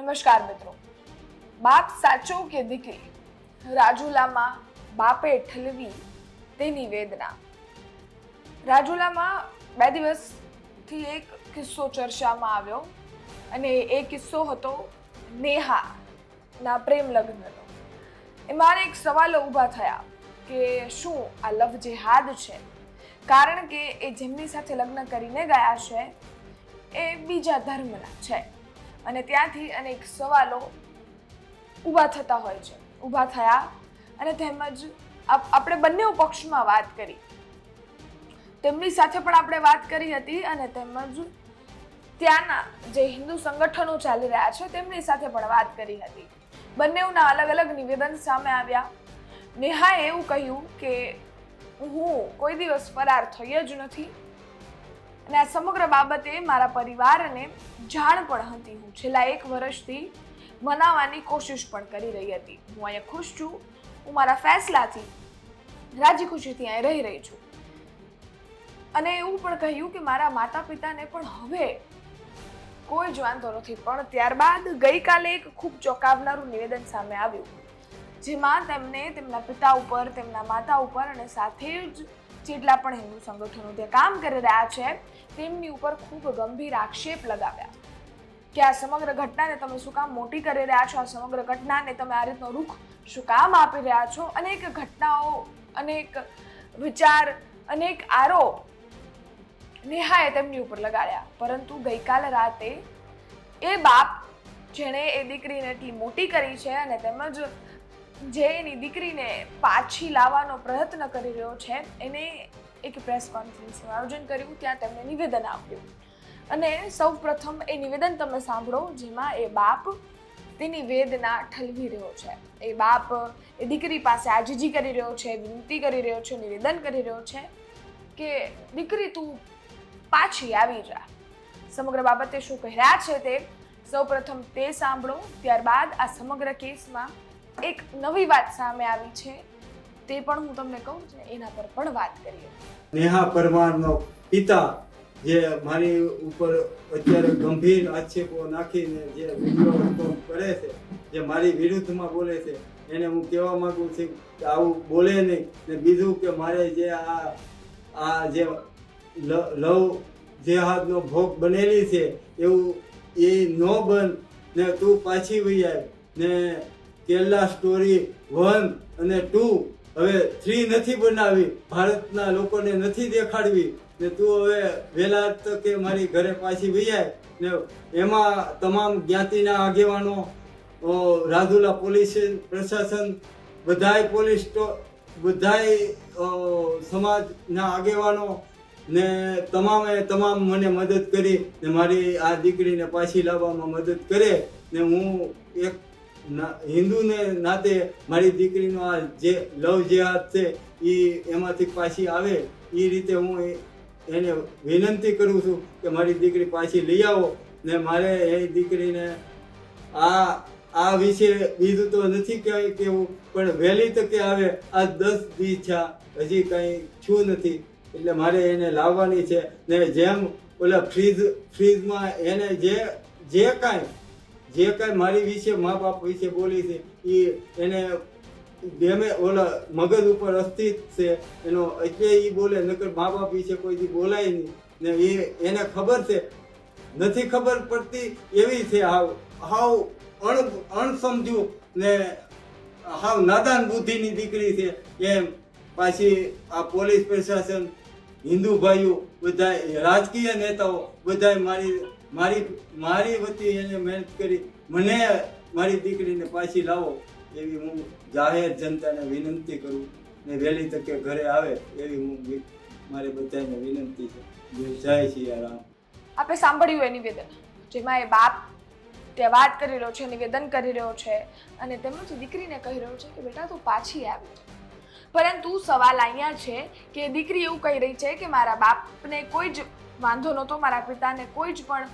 નમસ્કાર મિત્રો. બાપ સાચો કે દીકરી? રાજુલામાં બાપે ઠલવી તેની વેદના. રાજુલામાં 2 દિવસથી એક કિસ્સો ચર્ચામાં આવ્યો અને એ કિસ્સો હતો નેહાના પ્રેમ લગ્નનો. એમાં એક સવાલો ઊભા થયા કે શું આ લવ જેહાદ છે? કારણ કે એ જેમની સાથે લગ્ન કરીને ગયા છે એ બીજા ધર્મના છે અને ત્યાંથી અનેક સવાલો ઊભા થયા અને તેમજ આપણે બંને પક્ષમાં વાત કરી, તેમની સાથે પણ આપણે વાત કરી હતી અને તેમજ ત્યાંના જે હિન્દુ સંગઠનો ચાલી રહ્યા છે તેમની સાથે પણ વાત કરી હતી. બંનેના અલગ અલગ નિવેદન સામે આવ્યા. નેહાએ એવું કહ્યું કે હું કોઈ દિવસ ફરાર થઈ જ નથી અને આ સમગ્ર બાબતે મારા પરિવારને જાણ પણ હતી. હું છેલ્લા 1 વર્ષથી મનાવવાની કોશિશ પણ કરી રહી હતી. હું અહીંયા ખુશ છું. હું મારા ફેસલાથી રાજી ખુશીથી અહીં રહી છું. અને એવું પણ કહ્યું કે મારા માતા પિતાને પણ હવે કોઈ જ વાંધો નથી. પણ ત્યારબાદ ગઈકાલે એક ખૂબ ચોંકાવનારું નિવેદન સામે આવ્યું, જેમાં તેમને તેમના પિતા ઉપર, તેમના માતા ઉપર અને સાથે જ જેટલા પણ હિન્દુ સંગઠનો ત્યાં કામ કરી રહ્યા છે તેમની ઉપર ખૂબ ગંભીર આક્ષેપ લગાવ્યા કે આ સમગ્ર ઘટનાને તમે શું કામ મોટી કરી રહ્યા છો? આ સમગ્ર ઘટનાને તમે આ રીતનો રૂખ શું કામ આપી રહ્યા છો? અનેક ઘટનાઓ, અનેક વિચાર, અનેક આરોપ નેહાએ તેમની ઉપર લગાડ્યા. પરંતુ ગઈકાલે રાતે એ બાપ જેણે એ દીકરીને એટલી મોટી કરી છે અને તેમજ જે એની દીકરીને પાછી લાવવાનો પ્રયત્ન કરી રહ્યો છે એને એક પ્રેસ કોન્ફરન્સનું આયોજન કર્યું. ત્યાં તેમણે નિવેદન આપ્યું અને સૌ પ્રથમ એ નિવેદન તમે સાંભળો, જેમાં એ બાપ તેની વેદના ઠલવી રહ્યો છે. એ બાપ એ દીકરી પાસે આજીજી કરી રહ્યો છે, વિનંતી કરી રહ્યો છે, નિવેદન કરી રહ્યો છે કે દીકરી તું પાછી આવી જા. સમગ્ર બાબતે શું કહી રહ્યા છે તે સૌ પ્રથમ તે સાંભળો. ત્યારબાદ આ સમગ્ર કેસમાં એક નવી વાત સામે આવી છે તે પણ હું તમને કહું છું, એના પર પણ વાત કરીએ. નેહા પરમારનો પિતા જે મારી ઉપર અત્યારે ગંભીર આક્ષેપો નાખીને જે વિડીયો કરે છે, જે મારી વિરુદ્ધમાં બોલે છે, એને હું કહેવા માંગુ છું કે આવું બોલે નહીં. ને બીજું કે મારે જે આ જે લવ જેહાદનો ભોગ બનેલી છે એવું એ ન બન ને તું પાછી વહી આવ ને કેરલા સ્ટોરી 1 અને 2 હવે 3 નથી બનાવી, ભારતના લોકોને નથી દેખાડવી ને તું હવે વહેલા તકે મારી ઘરે પાછી વહી આવ ને એમાં તમામ જ્ઞાતિના આગેવાનો, રાજુલા પોલીસ પ્રશાસન, બધાય સમાજના આગેવાનો ને તમામ મને મદદ કરી ને મારી આ દીકરીને પાછી લાવવામાં મદદ કરે ને હું એક હિન્દુને નાતે મારી દીકરીનો આ જે લવ જેહાદ છે એ એમાંથી પાછી આવે એ રીતે હું એને વિનંતી કરું છું કે મારી દીકરી પાછી લઈ આવો ને મારે એ દીકરીને આ વિશે બીજું તો નથી કહેવું, પણ વહેલી તકે આવે. આ 10 દી થયા, હજી કંઈ છું નથી, એટલે મારે એને લાવવાની છે. ને જેમ ઓલા ફ્રીજમાં એને જે કાંઈ મારી વિશે, મા બાપ વિશે બોલી છે એ એને ગમે ઓલા મગજ ઉપર અસ્થિત છે એનો, એટલે એ બોલે. નકર મા બાપ વિશે કોઈ દી બોલાય નહીં ને એને ખબર છે, નથી ખબર પડતી એવી છે. હાવ અણસમજુ ને હાવ નાદાન બુદ્ધિની દીકરી છે. એમ પાછી આ પોલીસ પ્રશાસન, હિન્દુ ભાઈઓ, બધા રાજકીય નેતાઓ બધા મારી વતી એને મહેનત કરી મને મારી દીકરીને પાછી લાવો એવી હું જાહેર જનતાને વિનંતી કરું ને વહેલી તકે ઘરે આવે એવી હું મારે બધાને વિનંતી છે. જય સિયારામ. આપણે સાંભળ્યું એ નિવેદન, જેમાં એ બાપ ત્યાં વાત કરી રહ્યો છે, નિવેદન કરી રહ્યો છે અને તેમજ દીકરીને કહી રહ્યો છે કે બેટા તું પાછી આવી જા. પરંતુ સવાલ અહીંયા છે કે દીકરી એવું કહી રહી છે કે મારા બાપને કોઈ જ વાંધો નહોતો, મારા પિતાને કોઈ જ પણ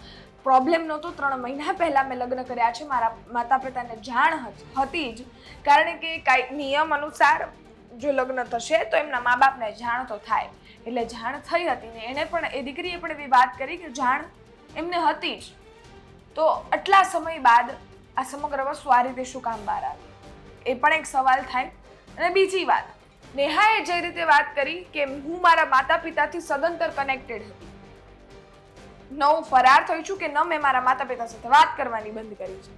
પ્રોબ્લેમ નહોતો. 3 મહિના પહેલાં મેં લગ્ન કર્યા છે. મારા માતા પિતાને જાણ હતી જ, કારણ કે કાંઈ નિયમ અનુસાર જો લગ્ન થશે તો એમના મા બાપને જાણ તો થાય, એટલે જાણ થઈ હતી ને એને પણ, એ દીકરીએ પણ એવી વાત કરી કે જાણ એમને હતી જ. તો આટલા સમય બાદ આ સમગ્ર વસ્તુ આ રીતે શું કામ બહાર આવી? એ પણ એક સવાલ થાય. અને બીજી વાત, નેહાએ જે રીતે વાત કરી કે હું મારા માતા પિતાથી સદંતર કનેક્ટેડ હતી, ન હું ફરાર થઈ છું કે ન મેં મારા માતા પિતા સાથે વાત કરવાની બંધ કરી છે.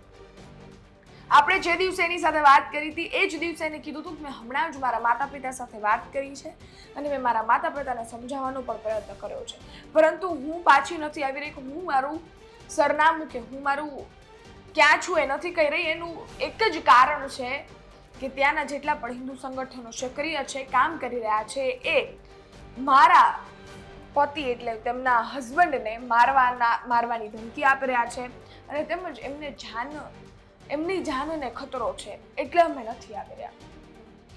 આપણે જે દિવસે એની સાથે વાત કરી હતી એ જ દિવસે એને કીધું હતું કે મેં હમણાં જ મારા માતા પિતા સાથે વાત કરી છે અને મેં મારા માતા પિતાને સમજાવવાનો પણ પ્રયત્ન કર્યો છે, પરંતુ હું પાછી નથી આવી રહી. હું મારું સરનામું કે હું મારું ક્યાં છું એ નથી કહી રહી. એનું એક જ કારણ છે કે ત્યાંના જેટલા પણ હિન્દુ સંગઠનો સક્રિય છે, કામ કરી રહ્યા છે, એ મારા પતિ એટલે તેમના હસબન્ડને મારવાની ધમકી આપી રહ્યા છે અને તેમજ એમની જાનને ખતરો છે, એટલે અમે નથી આવી રહ્યા.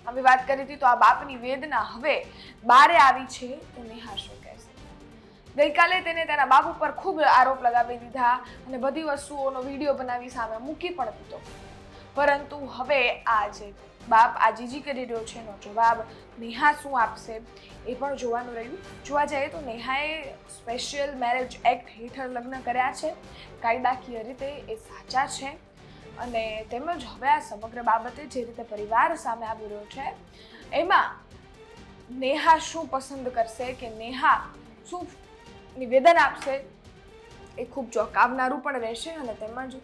અમે વાત કરી હતી તો આ બાપની વેદના હવે બારે આવી છે તો નેહા શું કહેશે? ગઈકાલે તેને તેના બાપ ઉપર ખૂબ આરોપ લગાવી દીધા અને બધી વસ્તુઓનો વિડીયો બનાવી સામે મૂકી પણ દીધો, પરંતુ હવે આ જે બાપ આ જીજી કરી રહ્યો છે એનો જવાબ નેહા શું આપશે એ પણ જોવાનું રહ્યું. જોવા જઈએ તો નેહાએ સ્પેશિયલ મેરેજ એક્ટ હેઠળ લગ્ન કર્યા છે, કાયદાકીય રીતે એ સાચા છે. અને તેમજ હવે આ સમગ્ર બાબતે જે રીતે પરિવાર સામે આવી રહ્યો છે એમાં નેહા શું પસંદ કરશે કે નેહા શું નિવેદન આપશે એ ખૂબ ચોંકાવનારું પણ રહેશે અને તેમજ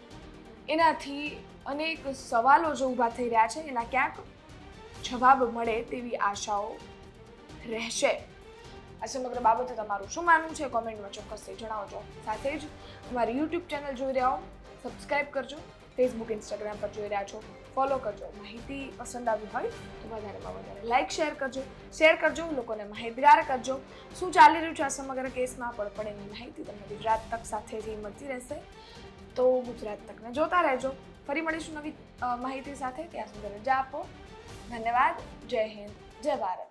એનાથી અનેક સવાલો જે ઊભા થઈ રહ્યા છે એના ક્યાંક જવાબ મળે તેવી આશાઓ રહેશે. આ સમગ્ર બાબતે તમારું શું માનવું છે કોમેન્ટમાં ચોક્કસથી જણાવજો. સાથે જ અમારી યુટ્યુબ ચેનલ જોઈ રહ્યા હો સબસ્ક્રાઈબ કરજો, ફેસબુક ઇન્સ્ટાગ્રામ પર જોઈ રહ્યા છો ફોલો કરજો. માહિતી પસંદ આવી હોય તો વધારેમાં વધારે લાઇક શેર કરજો, લોકોને માહિતગાર કરજો. શું ચાલી રહ્યું છે આ સમગ્ર કેસમાં પણ એની માહિતી તમને ગુજરાત તક સાથેથી મળતી રહેશે, તો ગુજરાત તકને જોતા રહેજો. ફરી મળીશું નવી માહિતી સાથે. ત્યાં સુધી રજા આપો. ધન્યવાદ. જય હિન્દ, જય ભારત.